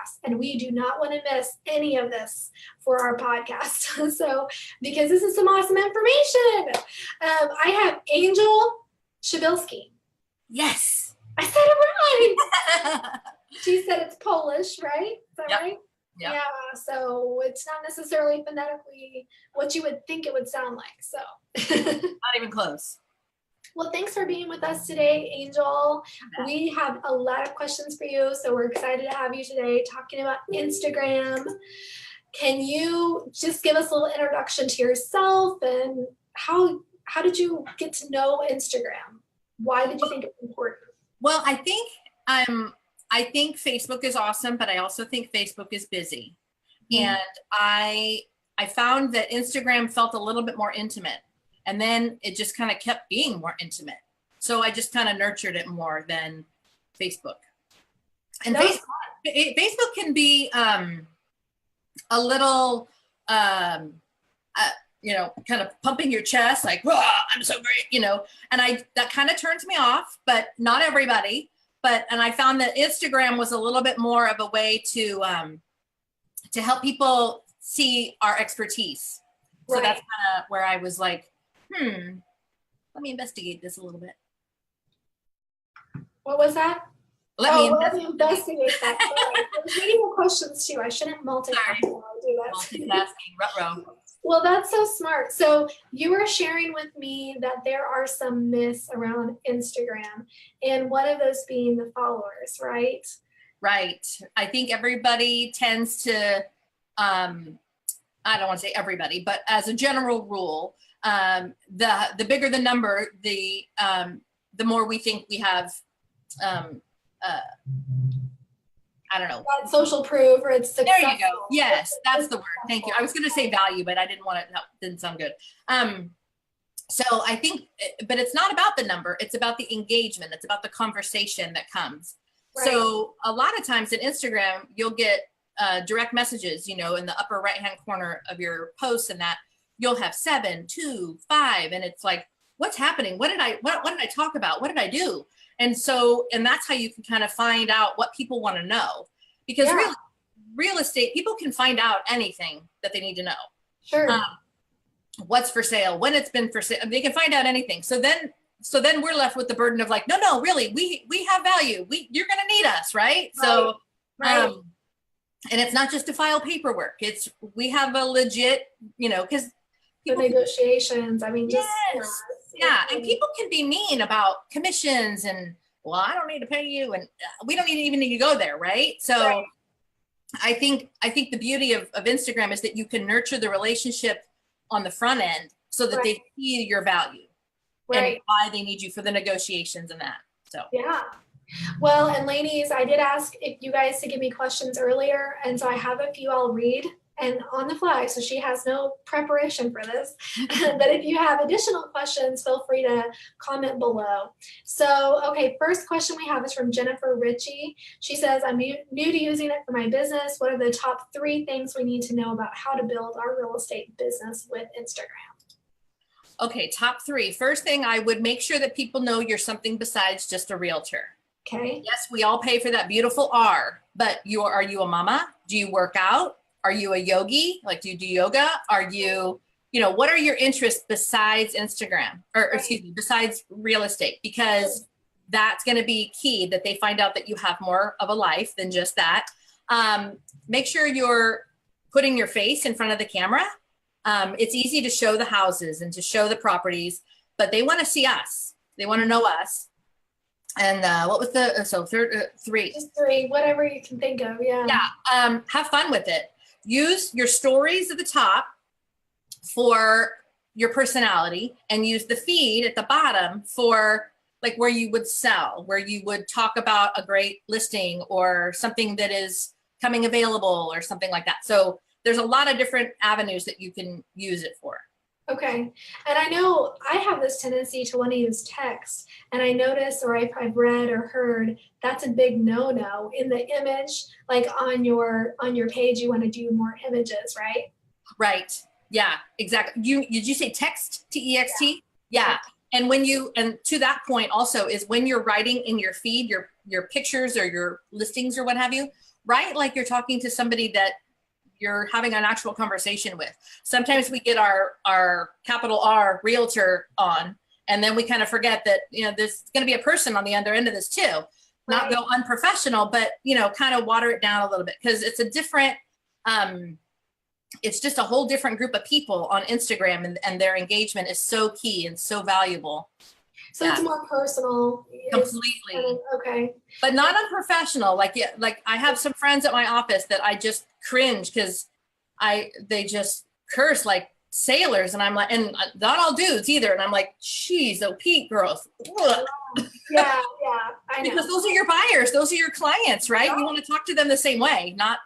podcast, and we do not want to miss any of this for our podcast. So, because this is some awesome information, I have Angel Przbylski. Yes. I said it right. She said it's Polish, right? Is that right? Yep. Yeah, so it's not necessarily phonetically what you would think it would sound like. So Not even close. Well, thanks for being with us today, Angel. We have a lot of questions for you, so we're excited to have you today talking about Instagram. Can you just give us a little introduction to yourself and how did you get to know Instagram? Why did you think it was important? Well, I think Facebook is awesome, but I also think Facebook is busy. Mm-hmm. And I found that Instagram felt a little bit more intimate, and then it just kind of kept being more intimate. So I just kind of nurtured it more than Facebook. And Facebook can be a little, kind of pumping your chest, like, I'm so great, and that kind of turns me off, but not everybody. And I found that Instagram was a little bit more of a way to help people see our expertise. So that's kind of where I was like, let me investigate this a little bit. What was that? Let me investigate that. There's many more questions too. I shouldn't multitask while I do that. Multitasking, ruh-roh. Well, that's so smart. So you were sharing with me that there are some myths around Instagram, and one of those being the followers, right? Right. I think everybody tends to, I don't want to say everybody, but as a general rule, the bigger the number, the more we think we have, I don't know. Social proof, or it's successful. There you go. Yes, that's the word. Thank you. I was going to say value, but I didn't want it. That didn't sound good. So I think, but it's not about the number. It's about the engagement. It's about the conversation that comes. Right. So a lot of times in Instagram, you'll get direct messages, in the upper right-hand corner of your posts, and that you'll have 7, 2, 5. And it's like, what's happening? What did I talk about? What did I do? And that's how you can kind of find out what people want to know, because real estate, people can find out anything that they need to know. Sure. What's for sale, when it's been for sale, they can find out anything. So then we're left with the burden of like, no, really, we have value. You're going to need us. Right. So, right. And it's not just to file paperwork. We have a legit, because the negotiations. I mean, just yeah, and people can be mean about commissions and, well, I don't need to pay you, and we don't even need to go there, right? So I think the beauty of Instagram is that you can nurture the relationship on the front end so that they see your value and why they need you for the negotiations and that. So yeah. Well, and ladies, I did ask if you guys to give me questions earlier, and so I have a few I'll read and on the fly, so she has no preparation for this. But if you have additional questions, feel free to comment below. So, okay, first question we have is from Jennifer Ritchie. She says, I'm new to using it for my business. What are the top 3 things we need to know about how to build our real estate business with Instagram? Okay, top 3. First thing, I would make sure that people know you're something besides just a realtor. Okay. Yes, we all pay for that beautiful R, but are you a mama? Do you work out? Are you a yogi? Like, do you do yoga? Are you, what are your interests besides Instagram besides real estate? Because that's going to be key, that they find out that you have more of a life than just that. Make sure you're putting your face in front of the camera. It's easy to show the houses and to show the properties, but they want to see us. They want to know us. And what was third, 3? Just 3, whatever you can think of. Yeah. Yeah. Have fun with it. Use your stories at the top for your personality, and use the feed at the bottom for like where you would sell, where you would talk about a great listing or something that is coming available or something like that. So there's a lot of different avenues that you can use it for. Okay. And I know I have this tendency to want to use text, and I notice, or I've read or heard, that's a big no-no in the image. Like on your page, you want to do more images, right? Right. Yeah, exactly. Did you say text, T-E-X-T? Yeah. And and to that point also is when you're writing in your feed, your pictures or your listings or what have you, right? Like you're talking to somebody that you're having an actual conversation with. Sometimes we get our capital R realtor on, and then we kind of forget that, there's going to be a person on the other end of this too. Not go unprofessional, but, kind of water it down a little bit, because it's a different, it's just a whole different group of people on Instagram, and their engagement is so key and so valuable. So it's more personal. Completely. Okay. But not unprofessional. Like I have some friends at my office that I just cringe because they just curse like sailors, and I'm like, and not all dudes either. And I'm like, geez, oh, Pete girls. Yeah, I know. Because those are your buyers. Those are your clients, right? You want to talk to them the same way, not,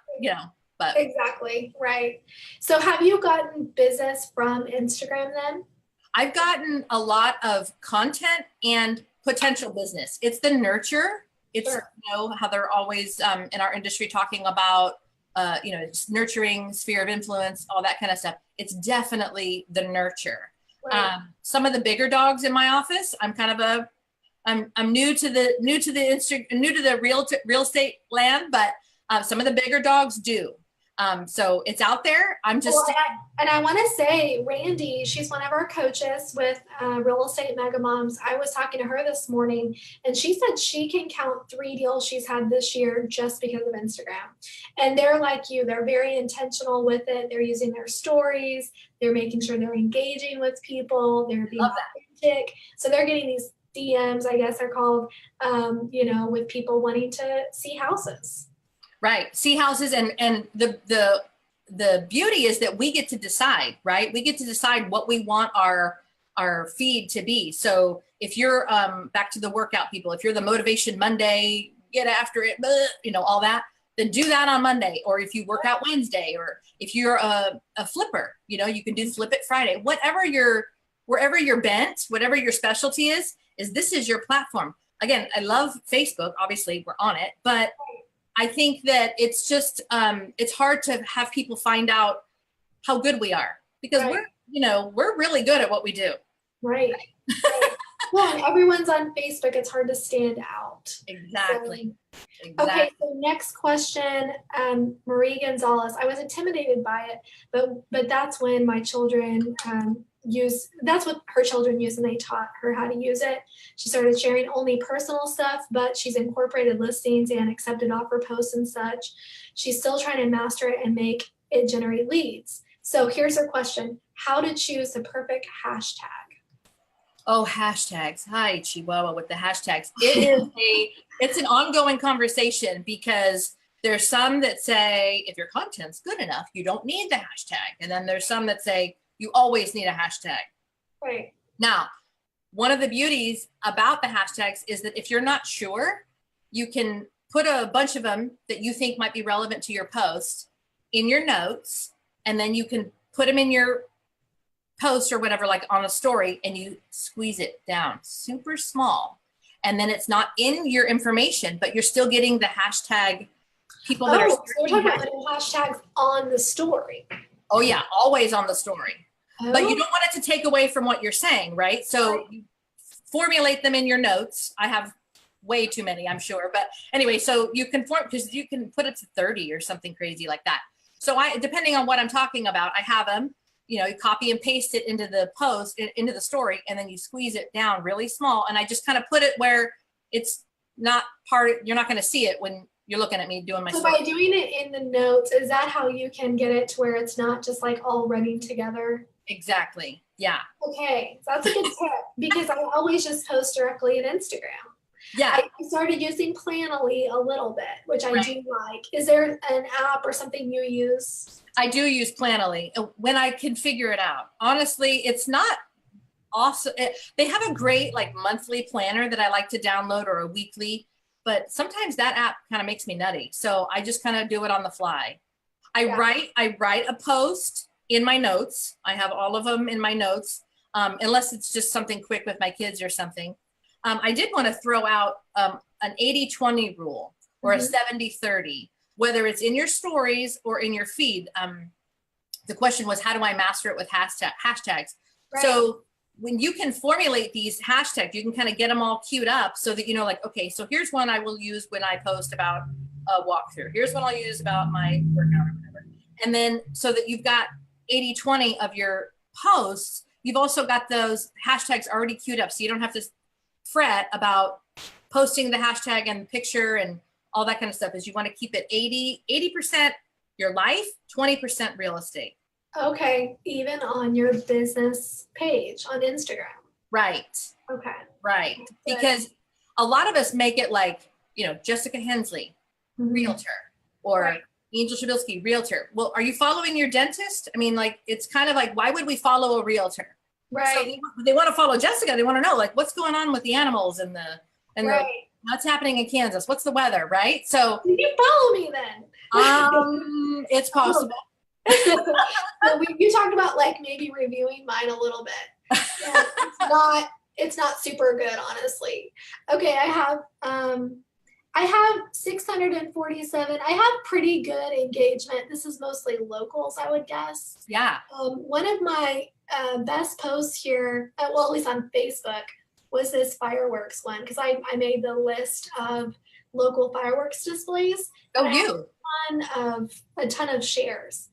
but. Exactly, right. So have you gotten business from Instagram then? I've gotten a lot of content and potential business. It's the nurture. It's, how they're always in our industry talking about, just nurturing, sphere of influence, all that kind of stuff. It's definitely the nurture. Right. Some of the bigger dogs in my office, I'm kind of I'm new to the real estate land, but some of the bigger dogs do. So it's out there. I'm just. Well, and I want to say, Randy, she's one of our coaches with Real Estate Mega Moms. I was talking to her this morning, and she said she can count 3 deals she's had this year just because of Instagram. And they're like you. They're very intentional with it. They're using their stories. They're making sure they're engaging with people. They're being authentic. So they're getting these DMs, I guess they're called, with people wanting to see houses. Right. See houses. And the beauty is that we get to decide, right? We get to decide what we want our feed to be. So if you're back to the workout people, if you're the Motivation Monday, get after it, all that, then do that on Monday. Or if you work out Wednesday, or if you're a flipper, you can do Flip It Friday. Wherever you're bent, whatever your specialty is this is your platform. Again, I love Facebook. Obviously, we're on it, but I think that it's just, it's hard to have people find out how good we are, because we're really good at what we do. Right. Well, everyone's on Facebook. It's hard to stand out. Exactly. Okay. So next question, Marie Gonzalez. I was intimidated by it, but that's when my children, that's what her children use, and they taught her how to use it. She started sharing only personal stuff, but she's incorporated listings and accepted offer posts and such. She's still trying to master it and make it generate leads. So here's her question: how to choose the perfect hashtag? Oh, hashtags. Hi, Chihuahua, with the hashtags. It's an ongoing conversation, because there's some that say, if your content's good enough, you don't need the hashtag. And then there's some that say, you always need a hashtag. Right. Now, one of the beauties about the hashtags is that if you're not sure, you can put a bunch of them that you think might be relevant to your post in your notes, and then you can put them in your post or whatever, like on a story, and you squeeze it down super small. And then it's not in your information, but you're still getting the hashtag people that are. So we're talking about putting hashtags on the story. Oh yeah, always on the story. But you don't want it to take away from what you're saying, right? So you formulate them in your notes. I have way too many, I'm sure. But anyway, so you can because you can put it to 30 or something crazy like that. So depending on what I'm talking about, I have them, you copy and paste it into the post, into the story, and then you squeeze it down really small. And I just kind of put it where it's not you're not going to see it when you're looking at me doing my story. So by doing it in the notes, is that how you can get it to where it's not just like all running together? Exactly. Yeah. Okay. So that's a good tip, because I always just post directly on Instagram. Yeah. I started using Planoly a little bit, which I do like. Is there an app or something you use? I do use Planoly when I can figure it out. Honestly, it's not awesome. They have a great monthly planner that I like to download, or a weekly, but sometimes that app kind of makes me nutty. So I just kind of do it on the fly. I write a post in my notes. I have all of them in my notes, unless it's just something quick with my kids or something. I did want to throw out an 80-20 rule, or a 70-30, whether it's in your stories or in your feed. The question was, how do I master it with hashtags? Right. So when you can formulate these hashtags, you can kind of get them all queued up so that, okay, so here's one I will use when I post about a walkthrough. Here's what I'll use about my workout or whatever. And then so that you've got 80-20 of your posts, you've also got those hashtags already queued up. So you don't have to fret about posting the hashtag and picture and all that kind of stuff. Is you want to keep it 80% your life, 20% real estate. Okay, even on your business page on Instagram. Right. Okay. Right. Good. Because a lot of us make it like, Jessica Hensley, realtor, or Angel Przbylski, realtor. Well, are you following your dentist? I mean, like, it's kind of like, why would we follow a realtor? Right. So they want to follow Jessica. They want to know, like, what's going on with the animals and what's happening in Kansas? What's the weather? Right. So you follow me then. It's possible. So you talked about like maybe reviewing mine a little bit. Yeah, it's not super good, honestly. Okay, I have 647. I have pretty good engagement. This is mostly locals, I would guess. Yeah. One of my best posts here, well, at least on Facebook, was this fireworks one, because I made the list of local fireworks displays. Oh, you. A ton of shares.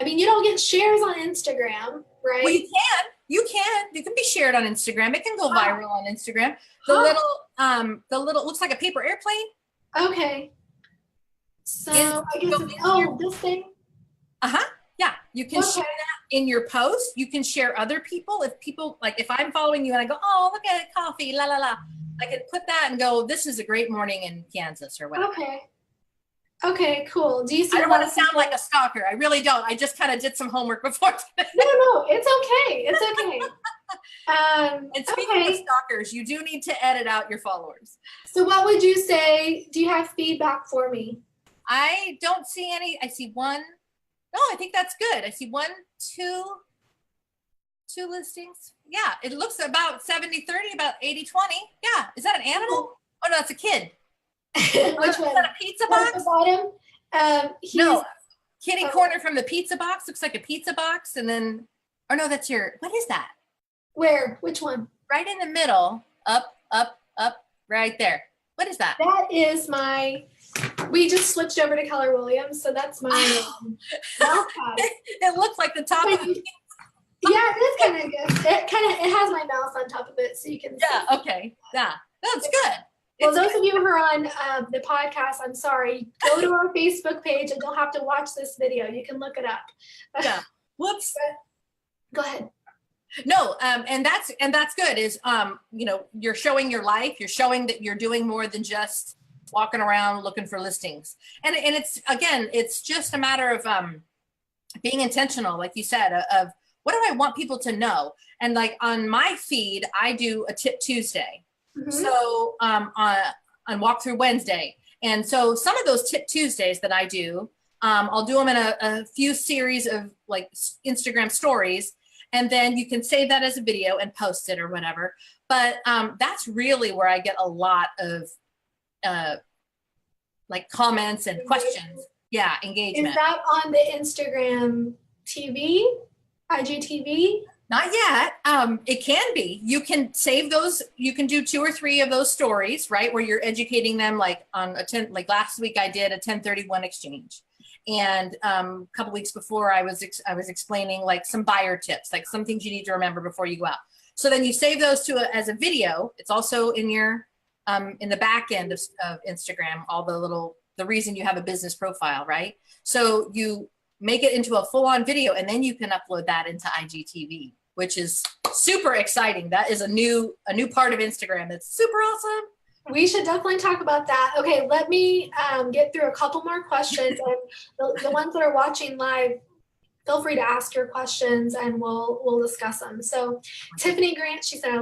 I mean, you don't get shares on Instagram, right? Well, you can. You can be shared on Instagram. It can go viral on Instagram. The little looks like a paper airplane. Okay. So I guess this thing. Yeah. You can share that in your post. You can share other people. If I'm following you and I go, oh, look at it, coffee, la la la. I can put that and go, this is a great morning in Kansas or whatever. Okay, cool. Do you see? I don't want to sound like a stalker. I really don't. I just kind of did some homework before today. No, it's okay. It's okay. And speaking of stalkers, you do need to edit out your followers. So what would you say? Do you have feedback for me? I don't see any. I see one. No, I think that's good. I see one, two listings. Yeah, it looks about 70-30, about 80-20. Yeah, is that an animal? Oh, no, that's a kid. Which one? Is that a pizza box? At the bottom? No, kitty corner from the pizza box. Looks like a pizza box. And then, that's what is that? Where? Which one? Right in the middle. Up, right there. What is that? That is we just switched over to Keller Williams, so that's my mouse pad. It looks like the top of the Yeah, it is kind of good. It has my mouse on top of it, so you can see. Okay. Yeah, that's good. Well, those of you who are on the podcast, I'm sorry. Go to our Facebook page and you'll have to watch this video. You can look it up. Yeah. Whoops. Go ahead. No, and that's good. Is you're showing your life. You're showing that you're doing more than just walking around looking for listings. And it's just a matter of being intentional, like you said, of what do I want people to know? And like on my feed, I do a Tip Tuesday. Mm-hmm. So on Walkthrough Wednesday. And so some of those Tip Tuesdays that I do, I'll do them in a few series of like Instagram stories. And then you can save that as a video and post it or whatever. But that's really where I get a lot of like comments and questions. Yeah, engagement. Is that on the Instagram TV, IGTV? Not yet. It can be. You can save those. You can do 2 or 3 of those stories, right? Where you're educating them, like on like last week I did a 1031 exchange. And a couple weeks before I was explaining like some buyer tips, like some things you need to remember before you go out. So then you save those as a video. It's also in your in the back end of Instagram, all the reason you have a business profile, right? So you make it into a full-on video and then you can upload that into IGTV, which is super exciting. That is a new part of Instagram. That's super awesome. We should definitely talk about that. Okay, let me get through a couple more questions, and the ones that are watching live, feel free to ask your questions and we'll discuss them. So Tiffany Grant, she said,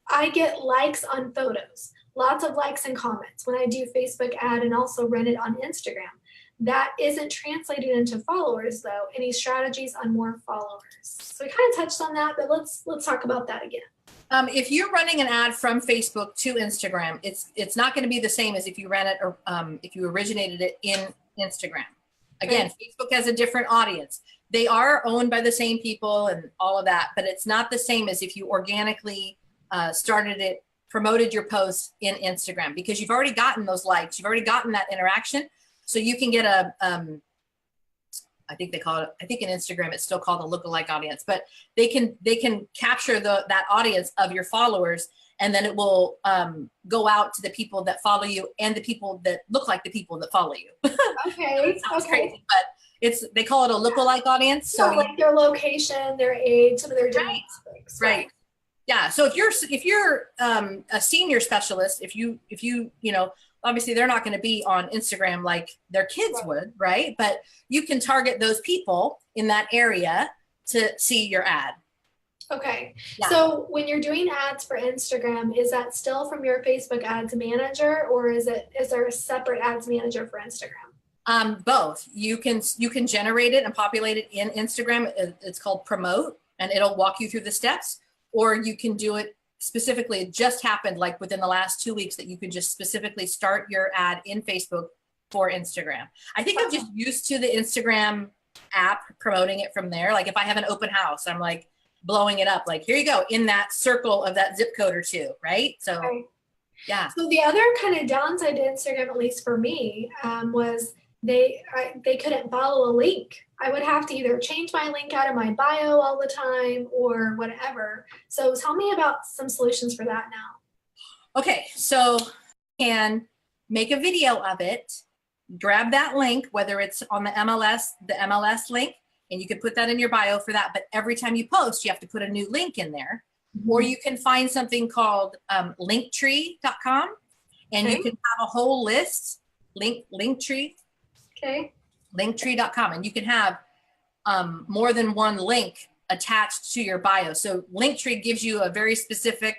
I get likes on photos, lots of likes and comments when I do Facebook ad and also run it on Instagram. That isn't translated into followers though. Any strategies on more followers? So we kind of touched on that, but let's talk about that again. If you're running an ad from Facebook to Instagram, it's not going to be the same as if you ran it or if you originated it in Instagram. Again, Facebook has a different audience. They are owned by the same people and all of that, but it's not the same as if you organically started it promoted your post in Instagram, because you've already gotten those likes, you've already gotten that interaction. So you can get a, I think they call it, I think in Instagram, it's still called a lookalike audience, but they can capture that audience of your followers, and then it will go out to the people that follow you and the people that look like the people that follow you. Okay. Sounds Okay. crazy, but they call it a lookalike audience. So like their location, their age, some of their demographics. Right. Yeah. So if you're a senior specialist, if you obviously they're not going to be on Instagram like their kids would, right? But you can target those people in that area to see your ad. Okay. Yeah. So when you're doing ads for Instagram, is that still from your Facebook ads manager, or is there a separate ads manager for Instagram? Both. You can generate it and populate it in Instagram. It's called Promote, and it'll walk you through the steps, or you can do it specifically. It just happened like within the last 2 weeks that you can just specifically start your ad in Facebook for Instagram. I think I'm just used to the Instagram app promoting it from there. Like if I have an open house, I'm like blowing it up, like here you go, in that circle of that zip code or two, right? So yeah. So the other kind of downside to Instagram, at least for me, was they couldn't follow a link. I would have to either change my link out of my bio all the time or whatever. So tell me about some solutions for that now. Okay, so you can make a video of it, grab that link, whether it's on the MLS link, and you can put that in your bio for that. But every time you post, you have to put a new link in there. Mm-hmm. Or you can find something called linktree.com, and you can have a whole list, Linktree. Okay. Linktree.com, and you can have more than one link attached to your bio. So Linktree gives you a very specific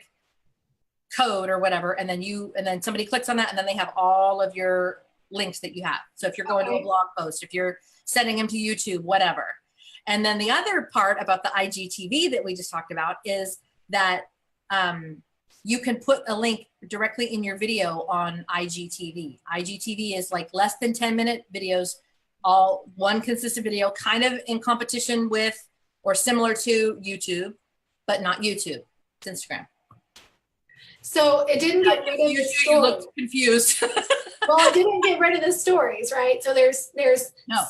code or whatever, and then somebody clicks on that, and then they have all of your links that you have. So if you're going to a blog post, if you're sending them to YouTube, whatever. And then the other part about the IGTV that we just talked about is that you can put a link directly in your video on IGTV. IGTV is like less than 10-minute videos, all one consistent video, kind of in competition with or similar to YouTube, but not YouTube. It's Instagram. So it didn't get rid of the stories. You looked confused. Well, it didn't get rid of the stories, right? So there's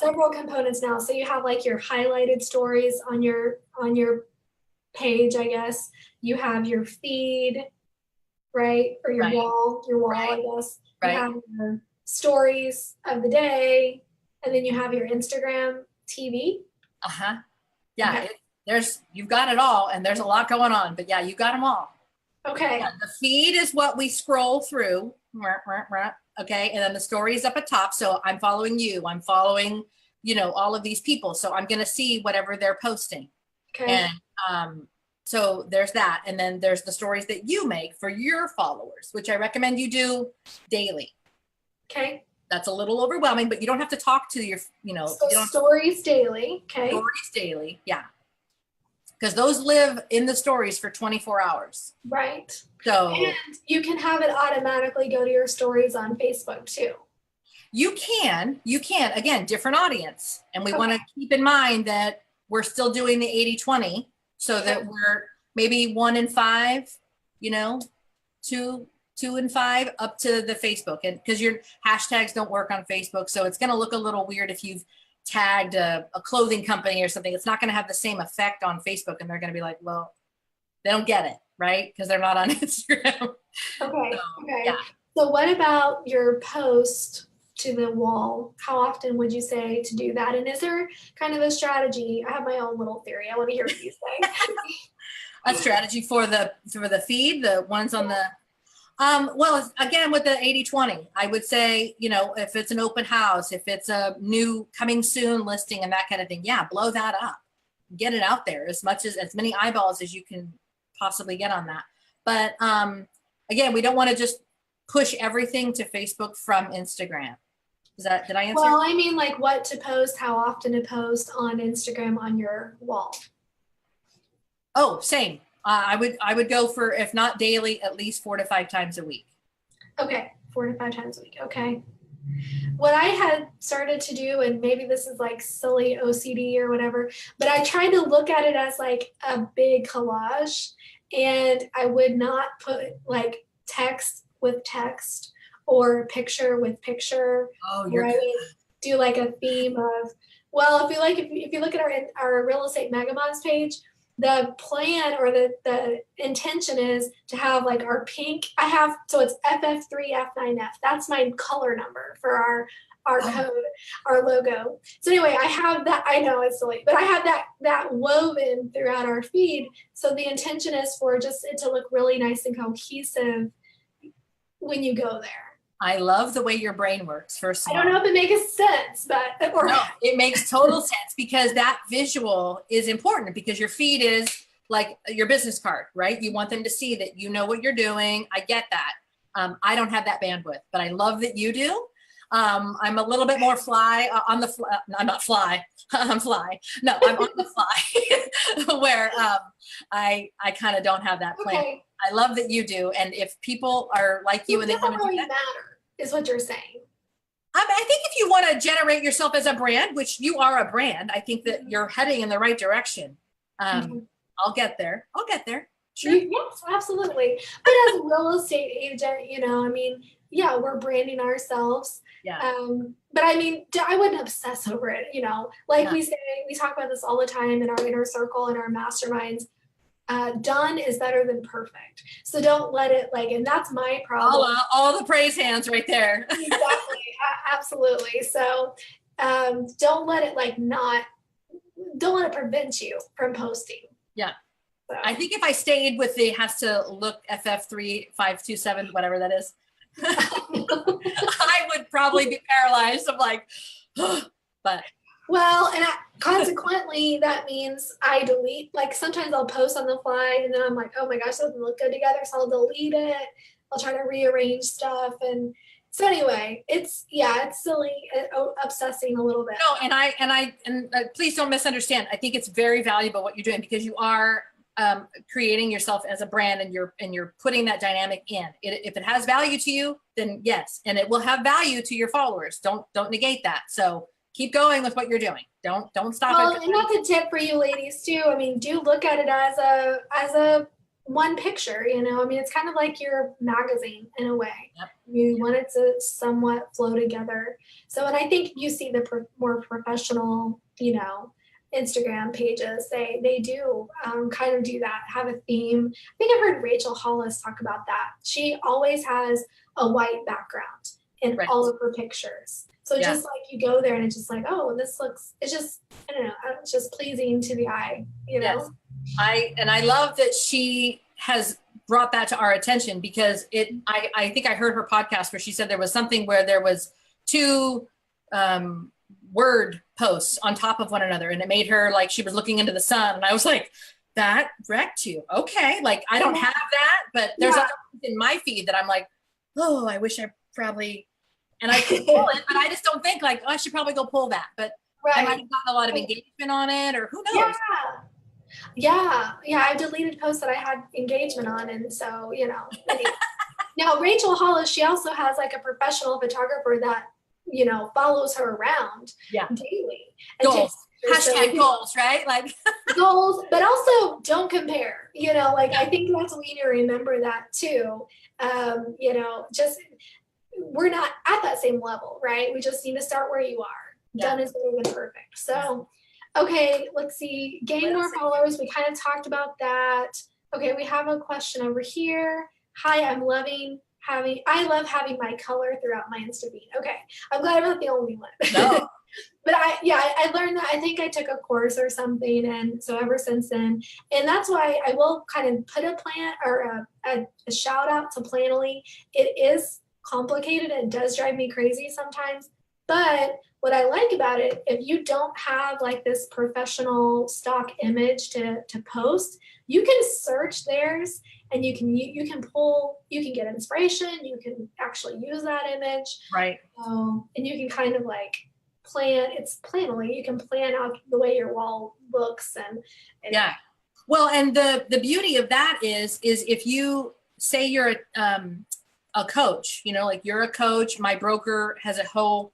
several components now. So you have like your highlighted stories on your page, I guess. You have your feed, right? Or your wall, I guess. You have your stories of the day, and then you have your Instagram TV. Yeah, okay. You've got it all, and there's a lot going on, but yeah, you got them all. Okay. Yeah, the feed is what we scroll through. Okay, and then the stories up at top. So I'm following you. I'm following, all of these people. So I'm going to see whatever they're posting. Okay. And so there's that, and then there's the stories that you make for your followers, which I recommend you do daily. Okay. That's a little overwhelming, but you don't have to talk to your, So stories daily. Okay. Stories daily, yeah. Because those live in the stories for 24 hours. Right. So and you can have it automatically go to your stories on Facebook too. You can, again, different audience. And we want to keep in mind that we're still doing the 80-20, so that we're maybe 1 in 5, 2 in 5 up to the Facebook. And because your hashtags don't work on Facebook, so it's going to look a little weird if you've tagged a clothing company or something. It's not going to have the same effect on Facebook, and they're going to be like, well, they don't get it, right? Because they're not on Instagram. Okay. Yeah. So what about your post to the wall? How often would you say to do that? And is there kind of a strategy? I have my own little theory. I want to hear what you say. A strategy for the feed, the ones on the well, again, with the 80-20, I would say, if it's an open house, if it's a new coming soon listing and that kind of thing, yeah, blow that up, get it out there as many eyeballs as you can possibly get on that. But again, we don't want to just push everything to Facebook from Instagram. Did I answer? Well, I mean, like what to post, how often to post on Instagram on your wall. Oh, same. I would go for, if not daily, at least 4 to 5 times a week. Okay, 4 to 5 times a week. Okay. What I had started to do, and maybe this is like silly OCD or whatever, but I tried to look at it as like a big collage, and I would not put like text with text or picture with picture. Oh, Or I would do like a theme of, well, if you look at our real estate megamods page, the plan or the intention is to have like our pink. So it's FF3 F9F. That's my color number for our code, our logo. So anyway, I have that. I know it's silly, but I have that woven throughout our feed. So the intention is for just it to look really nice and cohesive when you go there. I love the way your brain works, first of all. I don't know if it makes sense, but no, it makes total sense because that visual is important because your feed is like your business card, right? You want them to see that you know what you're doing. I get that. I don't have that bandwidth, but I love that you do. I'm a little bit more fly on the fly. I'm not fly. I'm fly. No, I'm on the fly where I kind of don't have that plan. Okay. I love that you do. And if people are like you and they want to do that, matter, is what you're saying. I think if you want to generate yourself as a brand, which you are a brand, I think that you're heading in the right direction. I'll get there. Sure. Yes, absolutely. But as a real estate agent, I mean, yeah, we're branding ourselves. Yeah. But I mean, I wouldn't obsess over it, like we say, we talk about this all the time in our inner circle and our masterminds. Done is better than perfect. So don't let it and that's my problem. All the praise hands right there. Exactly. Absolutely. So don't let it don't let it prevent you from posting. Yeah. So. I think if I stayed with the has to look FF3527, whatever that is, I would probably be paralyzed. I'm like, but. Well, and consequently, that means I delete. Silentimes I'll post on the fly, and then I'm like, oh my gosh, that doesn't look good together, so I'll delete it. I'll try to rearrange stuff, and so anyway, it's silly, obsessing a little bit. No, and please don't misunderstand. I think it's very valuable what you're doing because you are creating yourself as a brand, and you're putting that dynamic in. If it has value to you, then yes, and it will have value to your followers. Don't negate that. So. Keep going with what you're doing. Don't stop. Well, and that's a tip for you ladies too. I mean, do look at it as a one picture, I mean, it's kind of like your magazine in a way. Yep. You want it to somewhat flow together. So, and I think you see the more professional, Instagram pages, they do kind of do that, have a theme. I think I've heard Rachel Hollis talk about that. She always has a white background in all of her pictures. So just you go there and it's just oh, this looks, it's just, I don't know, it's just pleasing to the eye, Yes. I love that she has brought that to our attention because I think I heard her podcast where she said there was something where there was two word posts on top of one another and it made her she was looking into the sun. And I was like, that wrecked you. Okay. I don't have that, but there's other things in my feed that I'm like, oh, I wish I probably, and I could pull it, but I just don't think I should probably go pull that. But I might have gotten a lot of engagement on it, or who knows? Yeah. I deleted posts that I had engagement on, and so Now Rachel Hollis, she also has a professional photographer that follows her around daily. And goals. Hashtag goals, right? Goals, but also don't compare. I think that's what you need to remember that too. Just. We're not at that same level, right? We just need to start where you are. Done is better than perfect. So, okay, let's see. Gain more followers. We kind of talked about that. Okay, we have a question over here. Hi, I love having my color throughout my Insta feed. Okay, I'm glad I'm not the only one. No. But I learned that. I think I took a course or something, and so ever since then, and that's why I will kind of put a plan or a shout out to Planoly. It is complicated and it does drive me crazy sometimes, but what I like about it, if you don't have this professional stock image to post, you can search theirs and you can get inspiration, you can actually use that image, right? And you can kind of plan. It's Planoly. You can plan out the way your wall looks and well, and the beauty of that is if you say you're a coach, you're a coach, my broker has a whole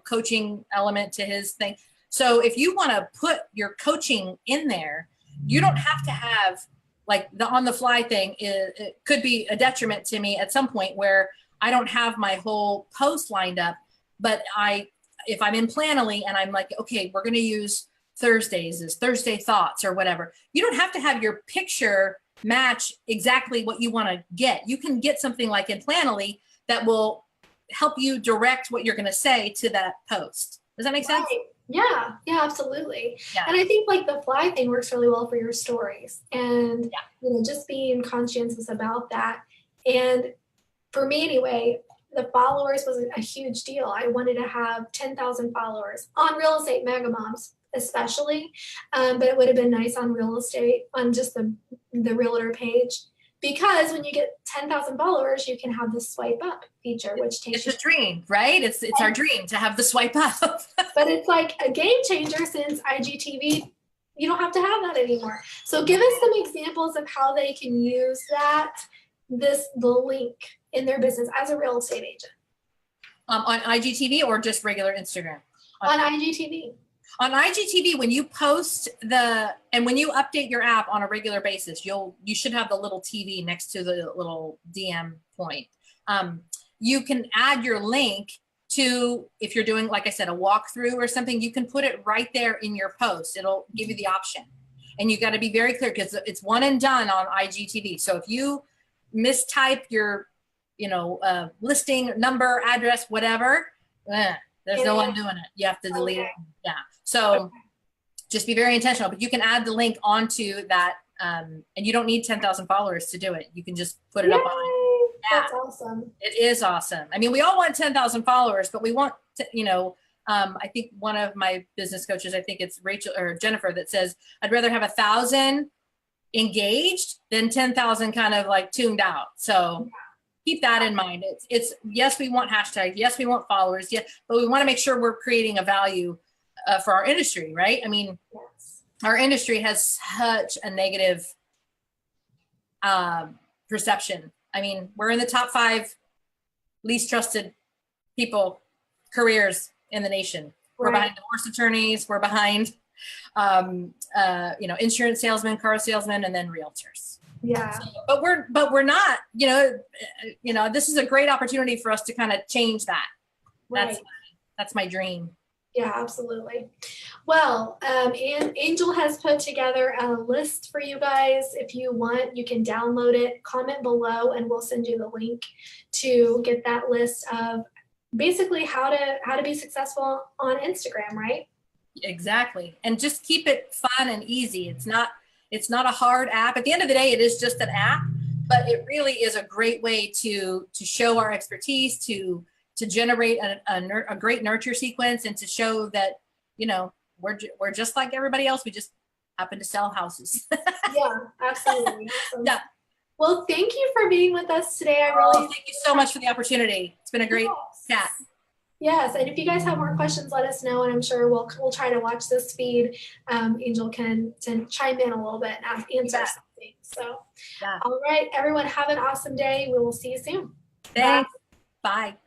coaching element to his thing. So if you want to put your coaching in there, you don't have to have like the on the fly thing it could be a detriment to me at some point where I don't have my whole post lined up. But if I'm in Planoly and I'm like, okay, we're going to use Thursdays as Thursday thoughts or whatever, you don't have to have your picture match exactly what you want to get. You can get something like in Planoly that will help you direct what you're going to say to that post. Does that make sense? Right. Yeah, absolutely. Yeah. And I think like the fly thing works really well for your stories, and just being conscientious about that. And for me anyway, the followers was a huge deal. I wanted to have 10,000 followers on Real Estate Mega Moms, especially, but it would have been nice on real estate, on just the realtor page, because when you get 10,000 followers, you can have the swipe up feature, which takes it's a dream, right? It's our dream to have the swipe up. But it's like a game changer since IGTV, you don't have to have that anymore. So give us some examples of how they can use the link in their business as a real estate agent. On IGTV or just regular Instagram? On IGTV. On IGTV, when you post and when you update your app on a regular basis, you should have the little TV next to the little DM point. You can add your link to, if you're doing, like I said, a walkthrough or something, you can put it right there in your post. It'll give you the option. And you got to be very clear because it's one and done on IGTV. So if you mistype your, listing number, address, whatever, there's no one doing it. You have to delete it. Yeah. So just be very intentional, but you can add the link onto that. And you don't need 10,000 followers to do it. You can just put it up on. Yeah. That's awesome. It is awesome. I mean, we all want 10,000 followers, but we want to, I think one of my business coaches, I think it's Rachel or Jennifer, that says, I'd rather have 1,000 engaged than 10,000 kind of like tuned out. So keep that in mind. It's yes, we want hashtags. Yes, we want followers. Yeah, but we want to make sure we're creating a value for our industry, right? I mean, our industry has such a negative perception. I mean, we're in the top 5 least trusted careers in the nation. We're behind divorce attorneys. We're behind, insurance salesmen, car salesmen, and then realtors. Yeah. So, but we're not, this is a great opportunity for us to kind of change that. Right. That's my dream. Yeah, absolutely. Well, and Angel has put together a list for you guys. If you want, you can download it, comment below, and we'll send you the link to get that list of basically how to be successful on Instagram, right? Exactly. And just keep it fun and easy. It's not a hard app. At the end of the day, it is just an app, but it really is a great way to show our expertise, to generate a great nurture sequence, and to show that, we're just like everybody else. We just happen to sell houses. Yeah, absolutely. Awesome. Yeah. Well, thank you for being with us today. Thank you so much for the opportunity. It's been a great chat. Yes, and if you guys have more questions, let us know, and I'm sure we'll try to watch this feed. Angel can chime in a little bit and answer something. So, all right, everyone, have an awesome day. We will see you soon. Thanks. Bye.